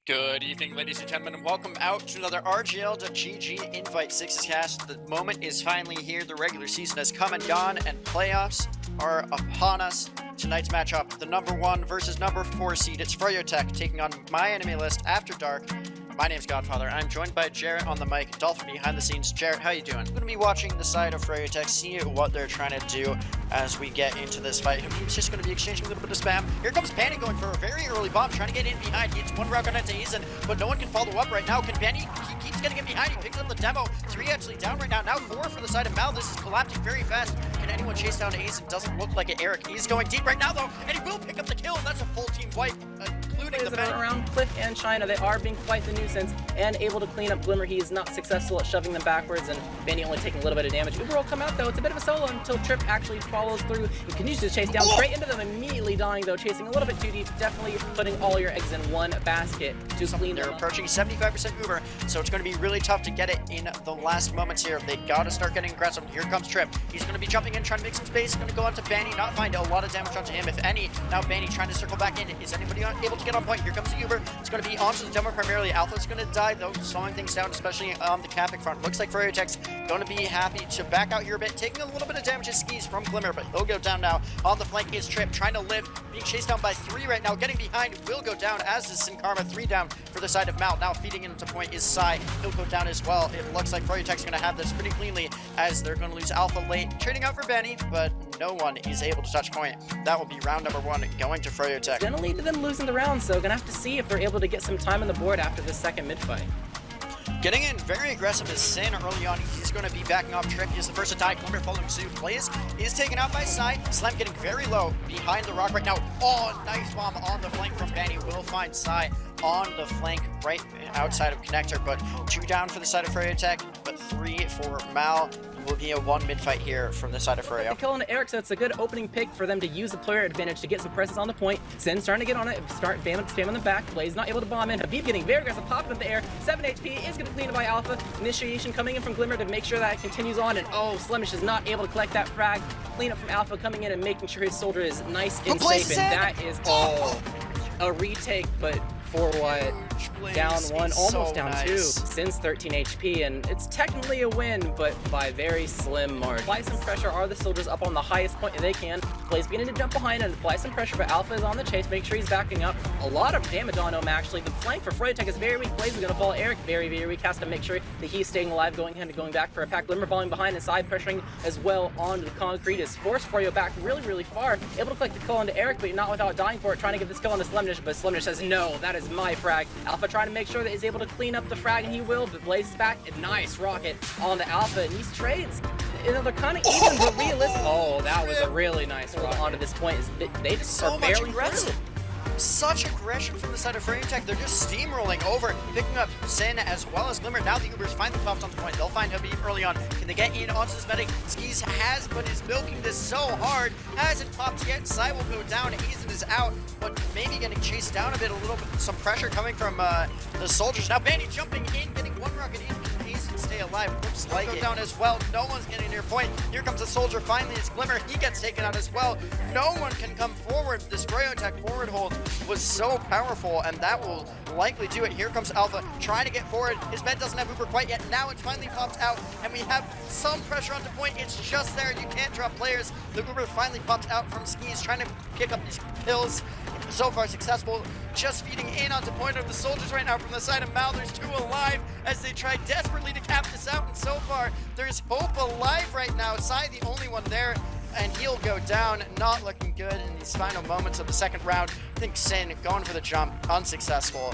Good evening, ladies and gentlemen, and welcome out to another RGL.GG Invite Sixes cast. The moment is finally here. The regular season has come and gone, and playoffs are upon us. Tonight's matchup, the number 1 versus number 4 seed. It's Froyotech taking on MyAnimeList after dark. My name's Godfather. I'm joined by Jarrett on the mic, Dolphin behind the scenes. Jarrett, how you doing? I'm going to be watching the side of Froyotech, see what they're trying to do as we get into this fight. He's just going to be exchanging a little bit of spam. Here comes Penny going for a very early bomb, trying to get in behind. He hits one round on Aizen, but no one can follow up right now. Can Penny? He keeps getting in behind. He picks up the demo. 3 actually down right now. Now 4 for the side of Mal. This is collapsing very fast. Can anyone chase down Aizen? Doesn't look like it. Eric, he's going deep right now though, and he will pick up the kill. And that's a full team wipe, including the around Cliff and China. They are being quite the nuisance and able to clean up Glimmer. He is not successful at shoving them backwards, and Benny only taking a little bit of damage. Uber will come out though. It's a bit of a solo until Trip actually follows through and continues to chase down straight into them, immediately dying though, chasing a little bit too deep. Definitely putting all your eggs in one basket to clean them up. They're approaching 75% Uber, so it's going to be really tough to get it in the last moments here. They got to start getting aggressive. Here comes Trip. He's going to be jumping in, trying to make some space. Going to go onto Banny, not find a lot of damage onto him, if any. Now Banny trying to circle back in. Is anybody able to get on point? Here comes the Uber. It's going to be onto the demo primarily. Alpha's going to die though, slowing things down, especially on the capping front. Looks like Froyotech's going to be happy to back out here a bit, taking a little bit of damage at skis from Glimmer, but he'll go down now. On the flank is Trip, trying to live, being chased down by 3 right now. Getting behind will go down, as is Sin Karma. 3 down for the side of Mal. Now feeding into point is Sai. He'll go down as well. It looks like Froyotech's going to have this pretty cleanly, as they're going to lose Alpha late. Trading out for Benny, but no one is able to touch point. That will be round number 1 going to Froyotech. Gonna lead to them losing the round, so gonna have to see if they're able to get some time on the board after this second mid fight. Getting in very aggressive is Sin early on. He's going to be backing off Trip. He's the first to die. Glimmer following suit. Blaze is taken out by Sai. Slam getting very low behind the rock right now. Oh, nice bomb on the flank from Banny. Will find Sai on the flank right outside of Connector, but 2 down for the side of Froyotech, but 3 for Mal. Will be a 1 mid fight here from the side of Froyo. The kill on Eric, so it's a good opening pick for them to use the player advantage to get some presence on the point. Sin's starting to get on it, start spamming the back. Blaze not able to bomb in. Habib getting very aggressive, popping up the air. 7 HP is going to clean it by Alpha. Initiation coming in from Glimmer to make sure that it continues on, and oh, Slemish is not able to collect that frag. Clean up from Alpha coming in and making sure his soldier is nice and safe, and that is a retake, but for what? Down 1, almost down 2. Sin's 13 HP, and it's technically a win, but by very slim margin. Apply some pressure. Are the soldiers up on the highest point they can? Blaze beginning to jump behind and apply some pressure, but Alpha is on the chase. Make sure he's backing up. A lot of damage on him, actually. The flank for Froyotech is very weak. Blaze is going to follow Eric very, very weak. Has to make sure that he's staying alive, going back for a pack. Glimmer falling behind and side pressuring as well onto the concrete. Is forced Froyo back really, really far. Able to collect the kill onto Eric, but not without dying for it. Trying to get this kill onto Slemnish, but Slemnish says, no, that is my frag. Alpha trying to make sure that he's able to clean up the frag, and he will, but Blaze is back. A nice rocket on the Alpha, and these trades, you know, they're kind of even, but realistic. Oh, that was a really nice rocket onto this point. They just so are barely aggressive. through. Such aggression from the side of Froyotech. They're just steamrolling over, picking up Sin as well as Glimmer. Now the Uber's finally popped on the point. They'll find Habib early on. Can they get in onto this medic? Skis has, but is milking this so hard. Hasn't popped yet. Sai will go down. Aizen is out, but maybe getting chased down a bit. A little bit, some pressure coming from the soldiers. Now Banny jumping in, getting 1 rocket in. Aizen stay alive. Looks like go down as well. No one's getting near point. Here comes a soldier. Finally, it's Glimmer. He gets taken out as well. No one can come forward. This Froyotech forward hold was so powerful, and that will likely do it. Here comes Alpha trying to get forward. His med doesn't have Uber quite yet. Now it finally pops out, and we have some pressure onto point. It's just there. You can't drop players. The Uber finally popped out from skis, trying to pick up these kills. So far successful. Just feeding in onto point of the soldiers right now from the side of Mal. There's 2 alive as they try desperately to cap this out, and so far there's hope alive right now. Sai the only one there, and he'll go down. Not looking good in these final moments of the second round. I think Sin going for the jump, unsuccessful.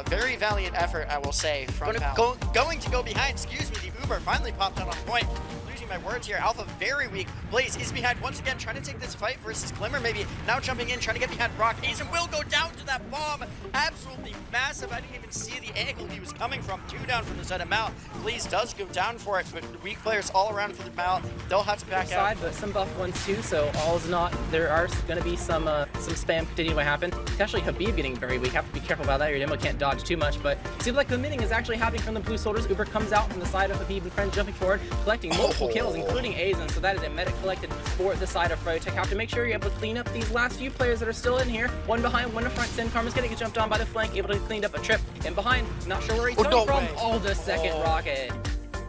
Very valiant effort, I will say, from Mal. Going to go behind, excuse me, the Uber finally popped out on point. Losing my words here. Alpha very weak. Blaze is behind once again, trying to take this fight versus Glimmer maybe. Now jumping in, trying to get behind Rock. Aizen will go down to that bomb. Absolutely massive. I didn't even see the angle he was coming from. 2 down from the side of Mal. Blaze does go down for it, but weak players all around for the Mal. They'll have to back out. But some buff ones too, so all is not. There are going to be some spam continuing to happen. Especially Habib getting very weak. Have to be careful about that. Your demo can't dodge too much, but it seems like the minning is actually happening from the blue soldiers. Uber comes out from the side of Habib and friends jumping forward, collecting multiple kills, including Aizen, so that is a medic collected for the side of Froyotech. Have to make sure you're able to clean up these last few players that are still in here. One behind, one in front. Sin Karma's gonna get jumped on by the flank, able to clean up a trip. And behind, not sure where he's coming from. Oh, the second rocket.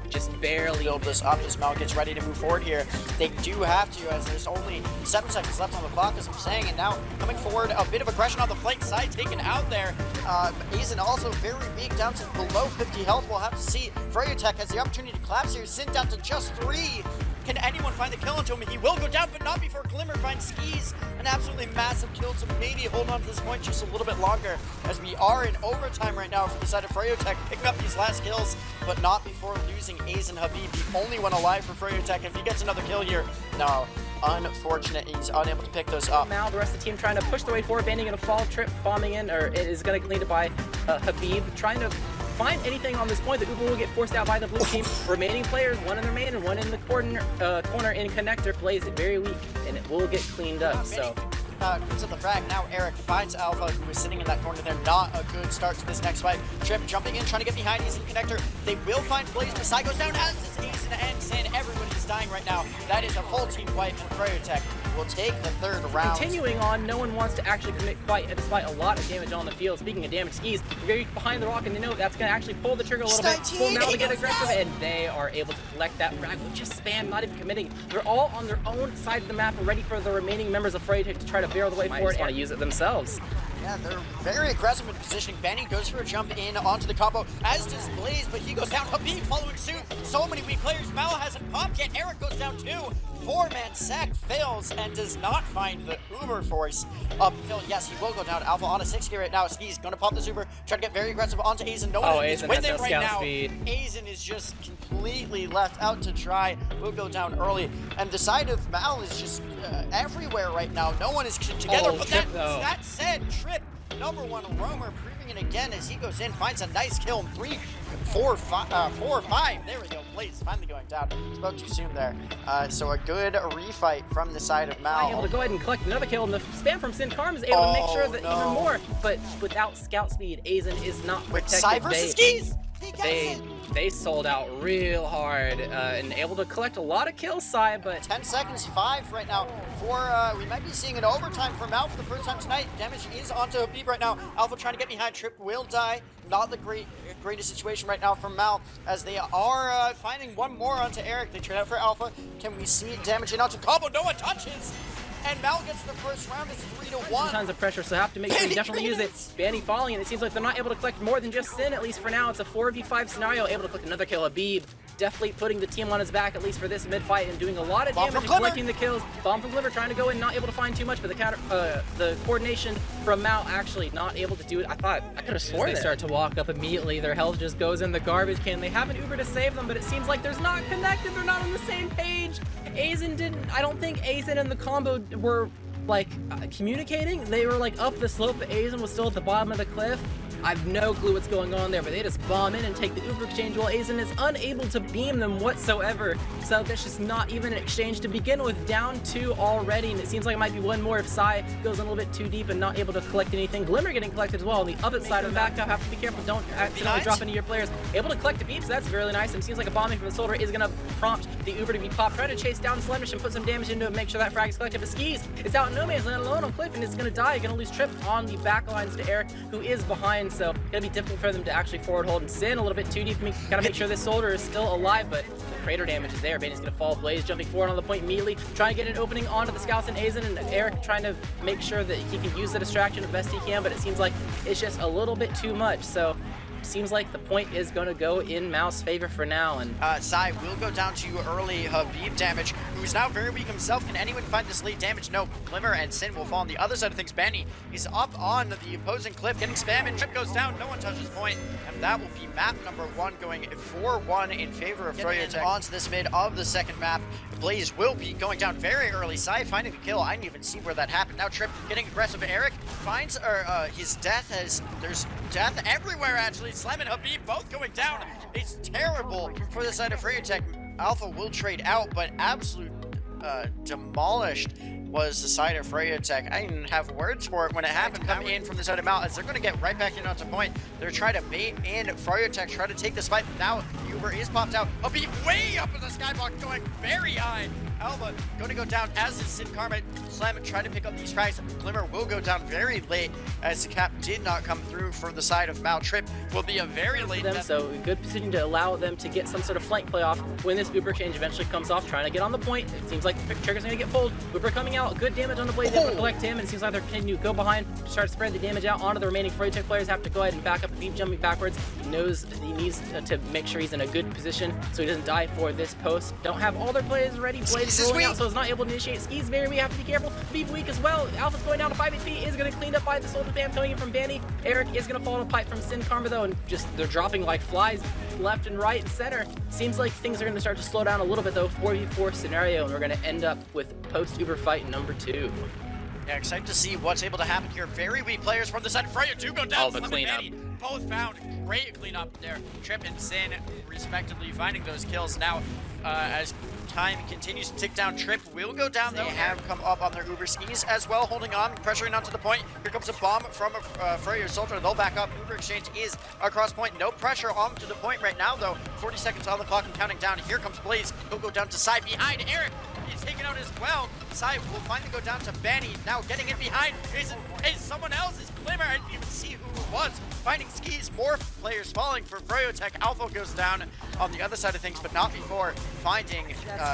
Just barely build this up as Mal gets ready to move forward here. They do have to, as there's only 7 seconds left on the clock, as I'm saying, and now coming forward, a bit of aggression on the flank side, taken out there. Aizen also very weak, down to below 50 health. We'll have to see. Froyotech has the opportunity to collapse here. Sin down to just 3. Can anyone find the kill onto him? He will go down, but not before Glimmer finds Skis. An absolutely massive kill to maybe hold on to this point just a little bit longer, as we are in overtime right now for the side of Froyotech, picking up these last kills, but not before losing Aizen Habib, the only one alive for Froyotech. If he gets another kill here, no. Unfortunate, he's unable to pick those up. Now the rest of the team trying to push their way forward, banding in a fall, trip bombing in, or it is going to get leaded by Habib, trying to find anything on this point. The Uber will get forced out by the blue team. Remaining players, one in the main and one in the corner in connector, plays it very weak, and it will get cleaned up. So to the frag. Now Eric finds Alpha, who is sitting in that corner there. Not a good start to this next fight. Trip jumping in, trying to get behind. He's in connector. They will find Blaze. Masai goes down, as is Aizen and Sin. Everybody's dying right now. That is a full team wipe, and Froyotech will take the third round. Continuing on, no one wants to actually commit quite, despite a lot of damage on the field. Speaking of damage, Skis very behind the rock, and they know that's going to actually pull the trigger a little bit. Pull now to get aggressive, and they are able to collect that frag with just spam, not even committing. They're all on their own side of the map and ready for the remaining members of Froyotech to try to barrel the way forward and use it themselves. Yeah, they're very aggressive in positioning. Benny goes for a jump in onto the combo, as does Blaze, but he goes down. Habib following suit. So many weak players. Mal hasn't popped yet. Eric goes down too. 4-man sack fails and does not find the Uber force uphill. Yes, he will go down. Alpha on a 6 right now. He's going to pop this Uber, try to get very aggressive onto Aizen. No one is with him right now. Aizen is just completely left out to dry. Will go down early. And the side of Mal is just everywhere right now. No one is together. But that said, Trip, #1 roamer, proving it again as he goes in, finds a nice kill. 3, 4, 5. There we go. Blaze finally going down. Spoke too soon there. So a good refight from the side of Mal. Able to go ahead and collect another kill, and the spam from Sin Karma is able to make sure that even more. But without scout speed, Aizen is not protected. Sai versus Skis. They sold out real hard and able to collect a lot of kills, Sai, but 10 seconds, 5 right now. We might be seeing an overtime from Mal for the first time tonight. Damage is onto Habib right now. Alpha trying to get behind. Trip will die. Not the greatest situation right now from Mal, as they are finding one more onto Eric. They trade out for Alpha. Can we see damage in onto combo? No one touches. And Mal gets the first round. It's 3-1. Tons of pressure, so have to make sure you definitely use it. Banny falling, and it seems like they're not able to collect more than just Sin, at least for now. It's a 4v5 scenario, able to collect another kill. Habib definitely putting the team on his back, at least for this mid-fight, and doing a lot of damage and collecting the kills. Bomb from Glimmer trying to go in, not able to find too much, but the coordination from Mal actually not able to do it. I could have sworn they start to walk up immediately. Their health just goes in the garbage can. They have an Uber to save them, but it seems like there's not connected. They're not on the same page. I don't think Aizen and the combo were like communicating. They were like up the slope, but Aizen was still at the bottom of the cliff. I have no clue what's going on there, but they just bomb in and take the Uber exchange while Aizen is unable to beam them whatsoever. So that's just not even an exchange to begin with. Down 2 already, and it seems like it might be one more if Sai goes a little bit too deep and not able to collect anything. Glimmer getting collected as well. On the other side of the backup, have to be careful. Don't accidentally drop into your players. Able to collect the beeps, so that's really nice. And it seems like a bombing from the soldier is going to prompt the Uber to be popped. Try to chase down Slemish and put some damage into it, make sure that frag is collected. But Skis is out in no man's land alone on cliff and is going to die. Going to lose Trip on the back lines to Eric, who is behind. So going to be difficult for them to actually forward hold, and Sin a little bit too deep. Gotta make sure this soldier is still alive, but the crater damage is there. Bane's gonna fall. Blaze jumping forward on the point immediately, trying to get an opening onto the scouts and Aizen, and Eric trying to make sure that he can use the distraction the best he can, but it seems like it's just a little bit too much. So seems like the point is going to go in Mal's favor for now. And Sai will go down to early Habib damage, who's now very weak himself. Can anyone find this lead damage? No. Glimmer and Sin will fall on the other side of things. Benny is up on the opposing cliff, getting spam, and Trip goes down. No one touches point, and that will be map #1 going 4-1 in favor of Froyotech. Onto this mid of the second map. Blaze will be going down very early. Sai finding the kill. I didn't even see where that happened. Now Trip getting aggressive. Eric finds his death, as there's death everywhere actually. Slam and Habib both going down. It's terrible for the side of Froyotech. Alpha will trade out, but absolute demolished was the side of Froyotech. I didn't have words for it when it happened. Coming in from the side of Mal, as they're going to get right back in onto point. They're trying to bait in Froyotech, try to take this fight. Now Uber is popped out. A beat way up in the skybox, going very high. Alba going to go down, as is Sin Karma. Slam trying to pick up these frags. Glimmer will go down very late, as the cap did not come through for the side of Mal. Trip will be a very late death. So a good position to allow them to get some sort of flank play off when this Uber exchange eventually comes off, trying to get on the point. It seems like the trigger's going to get pulled. Uber coming out, good damage on the blade, able to collect him, and it seems like they're continuing to go behind to start to spread the damage out onto the remaining Froyotech players. Have to go ahead and back up, keep jumping backwards. He knows he needs to make sure he's in a good position so he doesn't die for this post. Don't have all their players ready. Blaze rolling out, so it's not able to initiate. Ski's very weak, have to be careful. Beep weak as well. Alpha's going down to 5 HP, is going to clean up by the soldier spam coming in from Banny. Eric is going to fall in a pipe from Sin Karma though, and just they're dropping like flies left and right and center. Seems like things are going to start to slow down a little bit though. 4v4 scenario, and we're going to end up with post-Uber fight number 2. Yeah, excited to see what's able to happen here. Very weak players from the side. Freya do go down. All the cleanup. Both found. Great cleanup there. Trip and Sin respectively finding those kills. Now, as time continues to tick down, Trip will go down though. They have come up on their Uber skis as well, holding on, pressuring onto the point. Here comes a bomb from Freya Soldier. They'll back up. Uber exchange is across point. No pressure onto the point right now though. 40 seconds on the clock and counting down. Here comes Blaze. He'll go down to side behind Eric. He's taken out as well. Sai will finally go down to Banny. Now getting in behind is someone else's Glimmer. I didn't even see who it was. Finding skis, more players falling for Froyotech. Alpha goes down on the other side of things, but not before finding...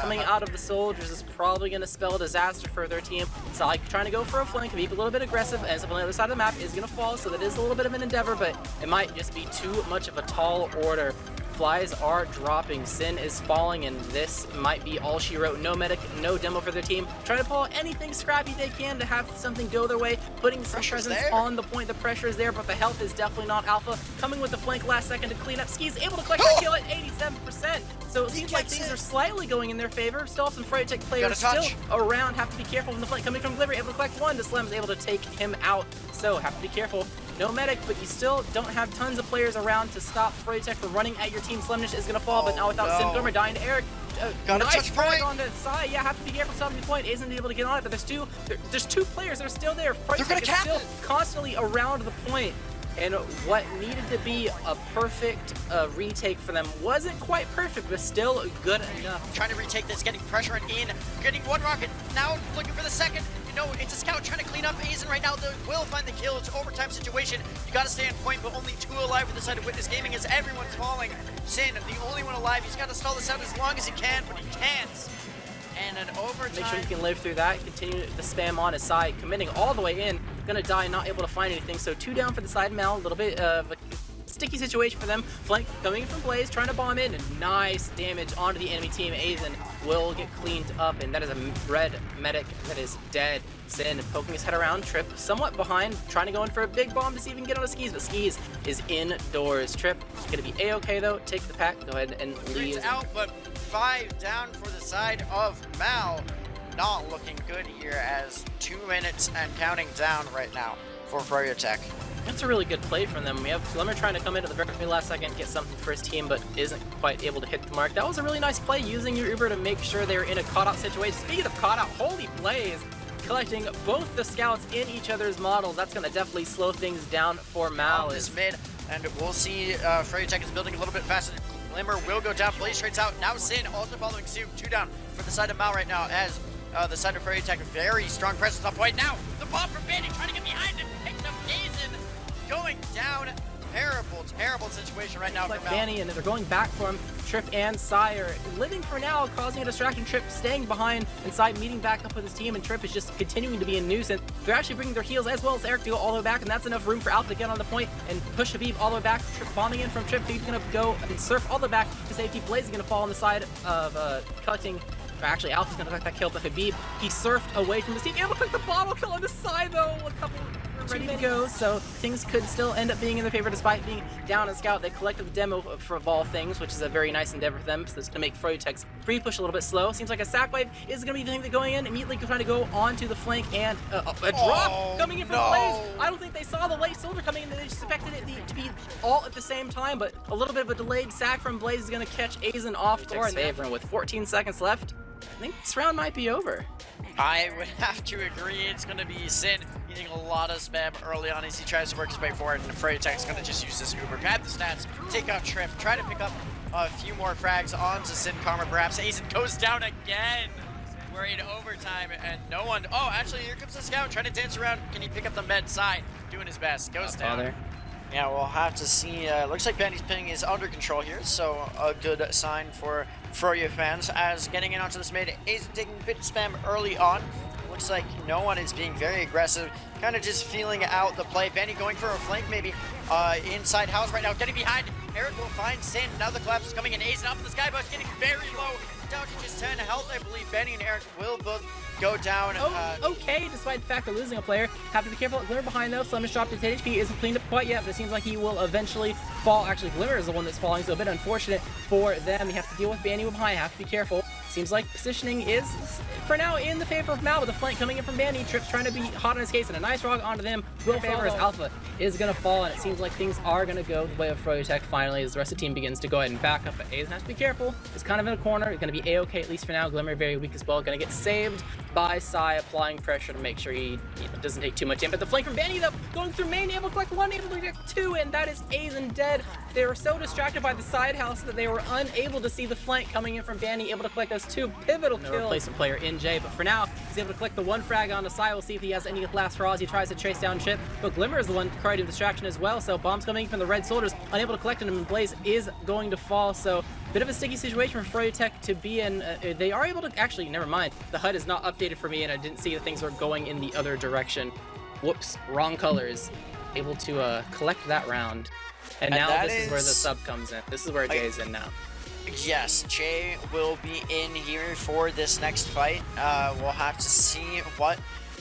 coming out of the soldiers is probably going to spell disaster for their team. Sai trying to go for a flank, be a little bit aggressive, ends up on the other side of the map, is going to fall, so that is a little bit of an endeavor, but it might just be too much of a tall order. Flies are dropping, Sin is falling, and this might be all she wrote. No medic, no demo for their team. Trying to pull anything scrappy they can to have something go their way, putting some presence on the point. The pressure is there, but the health is definitely not Alpha. Coming with the flank last second to clean up. Ski's able to collect that kill at 87%. So it seems like things are slightly going in their favor. Still have some Froyotech players still around. Have to be careful from the flank. Coming from Glimmer, able to collect one. The Slem's able to take him out. So have to be careful. No medic, but you still don't have tons of players around to stop Froyotech from running at your team. Slemnish is going to fall, but not without Sin Glimmer dying to Eric. Gotta nice touch point on the side. Yeah, have to be careful. Stopping the point isn't able to get on it, but there's two players that are still there. Froyotech is still constantly around the point. And what needed to be a perfect retake for them wasn't quite perfect, but still good enough. Trying to retake this, getting pressure in, getting one rocket, now looking for the second. You know, it's a scout trying to clean up Aizen right now. They will find the kill. It's an overtime situation. You got to stay on point, but only 2 alive with the side of Witness Gaming as everyone's falling. Sin, the only one alive. He's got to stall this out as long as he can, but he can't. And an overtime. Make sure you can live through that. Continue to spam on his side, committing all the way in. Gonna die, not able to find anything. So 2 down for the side Mal. A little bit of a sticky situation for them. Flank coming from Blaze, trying to bomb in, and nice damage onto the enemy team. Aizen will get cleaned up, and that is a red medic that is dead. Sin poking his head around. Trip somewhat behind, trying to go in for a big bomb to see if he can get on the skis, but skis is indoors. Trip gonna be a-okay though. Take the pack, go ahead and leave. Out, but 5 down for the side of Mal. Not looking good here as 2 minutes and counting down right now for Froyotech. That's a really good play from them. We have Glimmer trying to come in at the very last second, get something for his team, but isn't quite able to hit the mark. That was a really nice play, using your Uber to make sure they're in a caught-out situation. Speaking of caught-out, holy Blaze, collecting both the scouts in each other's models. That's going to definitely slow things down for Mal. This mid, and we'll see Froyotech is building a little bit faster. Glimmer will go down, Blaze trades out. Now Sin also following suit. 2 down for the side of Mal right now as the side of Froyotech, very strong presence on point. Now the bomb from Banny trying to get behind him, picked up Aizen, going down. Terrible situation right now for Mal. Banny, and they're going back for him. Trip and Sire living for now, causing a distraction. Trip staying behind, and Sai meeting back up with his team, and Trip is just continuing to be a nuisance. They're actually bringing their heals as well as Eric to go all the way back, and that's enough room for Alpha to get on the point and push Habib all the way back. Trip bombing in from Trip. He's going to go and surf all the way back to safety. Blaze is going to fall on the side of collecting. Actually, Alpha's going to collect that kill, but Habib, he surfed away from the team. Able to click the bottle kill on the side, though. A couple ready to go, so things could still end up being in their favor despite being down in scout. They collected the demo for of all things, which is a very nice endeavor for them, so it's going to make Froyotech's free push a little bit slow. Seems like a sack wave is going to be the thing that going in, immediately trying to go onto the flank, and a drop coming in from Blaze. I don't think they saw the late soldier coming in, they just expected it to be all at the same time, but a little bit of a delayed sack from Blaze is going to catch Aizen off course. Favor, and with 14 seconds left, I think this round might be over. I would have to agree. It's going to be Sin getting a lot of spam early on as he tries to work his way forward, and Froyotech's going to just use this Uber, grab the stats, take out Trip, try to pick up a few more frags onto Sin Karma perhaps. Aizen goes down again. We're in overtime and no one. Oh, actually, here comes the scout trying to dance around. Can he pick up the med side? Doing his best. Goes down. Yeah, we'll have to see. Looks like Benny's ping is under control here, so a good sign for Froyo fans as getting in onto this mid. Aizen taking bit spam early on. Looks like no one is being very aggressive, kind of just feeling out the play. Benny going for a flank maybe inside house right now, getting behind. Eric will find Sin. Now the collapse is coming in. Aizen up in the skybox, getting very low, down to just 10 health, I believe. Benny and Eric will both go down. Okay, despite the fact of losing a player. Have to be careful. Glimmer behind though. Slemish dropped his HP. Isn't cleaned up quite yet, but it seems like he will eventually fall. Actually, Glimmer is the one that's falling, so a bit unfortunate for them. You have to deal with Bandy behind. Have to be careful. Seems like positioning is, for now, in the favor of Mal, with the flank coming in from Bandy. Trip's trying to be hot on his case, and a nice rock onto them will favor as Alpha is going to fall, and it seems like things are going to go the way of Froyotech finally as the rest of the team begins to go ahead and back up. But Aizen has to be careful. He's kind of in a corner. He's going to be A-okay, at least for now. Glimmer very weak as well. Going to get saved by Sai, applying pressure to make sure he doesn't take too much in. But the flank from Bandy, though, going through main, able to collect one, able to collect two, and that is Aizen dead. They were so distracted by the side house that they were unable to see the flank coming in from Bandy, able to collect those two pivotal kills. Replacement player in J, but for now, he's able to collect the one frag onto Sai. We'll see if he has any last raws. He tries to chase down Chip, but Glimmer is the one creating distraction as well, so bombs coming from the red soldiers, unable to collect him, and Blaze is going to fall, so bit of a sticky situation for Froyotech to be in. They are able to, actually, never mind. The HUD is not updated for me, and I didn't see that things were going in the other direction. Whoops, wrong colors. Able to collect that round. And now this is where the sub comes in. This is where Jay's in now. Yes, Jay will be in here for this next fight. We'll have to see what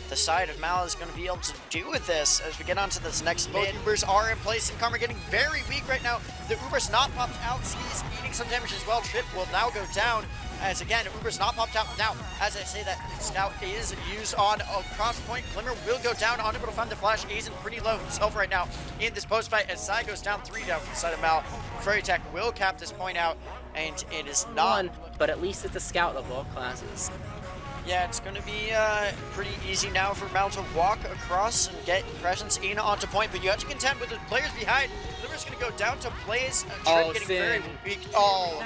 the side of Mal is going to be able to do with this as we get onto this next mid. Ubers are in place, and Karma getting very weak right now. The Uber's not popped out. He's eating some damage as well. Trip will now go down. As again, Uber's not popped out. Now, as I say that, Scout is used on a cross point. Glimmer will go down, unable to find the flash. Aizen pretty low himself right now in this post fight as Sai goes down 3 down from the side of Mal. Froyotech will cap this point out, and it is not. But at least it's a Scout of all classes. Yeah, it's going to be pretty easy now for Mal to walk across and get presence in onto point, but you have to contend with the players behind. Glimmer's going to go down to Blaze. Trip getting very weak.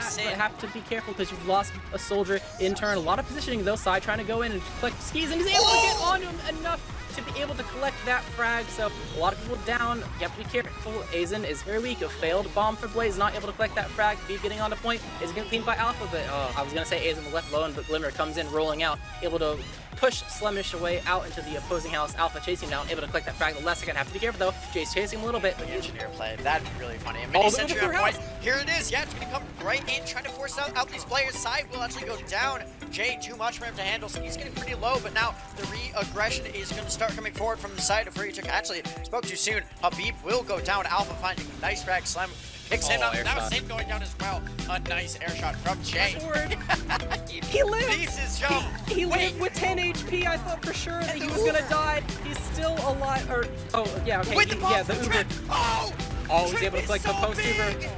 Sin. But have to be careful because you've lost a soldier in turn. A lot of positioning though, Sai trying to go in and collect skis, and he's able to get onto him enough to be able to collect that frag, so a lot of people down. You have to be careful. Aizen is very weak. A failed bomb for Blaze, not able to collect that frag. Beef getting onto point is getting cleaned by Alpha, but I was gonna say Aizen was left alone, but Glimmer comes in rolling out, able to push Slemish away out into the opposing house. Alpha chasing down, able to collect that frag. The last second, have to be careful though. Jay's chasing him a little bit. The engineer play, that'd be really funny. A mini sentry on point. Here it is. Yeah, it's gonna come right in, trying to force out these players. Side will actually go down. Jay, too much for him to handle, so he's getting pretty low, but now the re-aggression is gonna start coming forward from the side of Ryuk. Actually, spoke too soon. Habib will go down. Alpha finding a nice frag. Slam picks him up. Now Sin going down as well. A nice air shot from Jay. He lived. Leaves his jump. He lived with 10 HP. I thought for sure that he was gonna die. He's still alive. Or yeah, okay. With the Uber. Oh, he's able to collect the post Uber.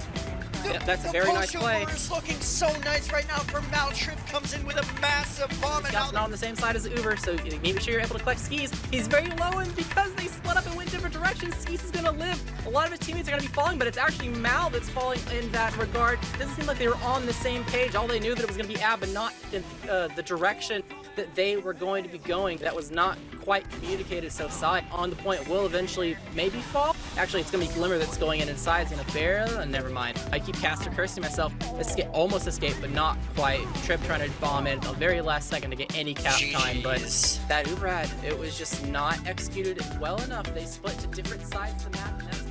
Yeah, that's a very nice play. Is looking so nice right now for Mal. Trip comes in with a massive bomb. Scout's not on the same side as the Uber, so make sure you're able to collect skis. He's very low, and because they split up and went different directions, skis is gonna live. A lot of his teammates are gonna be falling, but it's actually Mal that's falling in that regard. It doesn't seem like they were on the same page. All they knew that it was gonna be Ab, but not in the direction that they were going to be going. That was not quite communicated, so Sai on the point will eventually maybe fall. Actually, it's gonna be Glimmer that's going in, and Sai is gonna barrel, and never mind. I keep caster cursing myself. Almost escaped, but not quite. Trip trying to bomb in at the very last second to get any cap time, but that Ubrad, it was just not executed well enough. They split to different sides of the map, and that's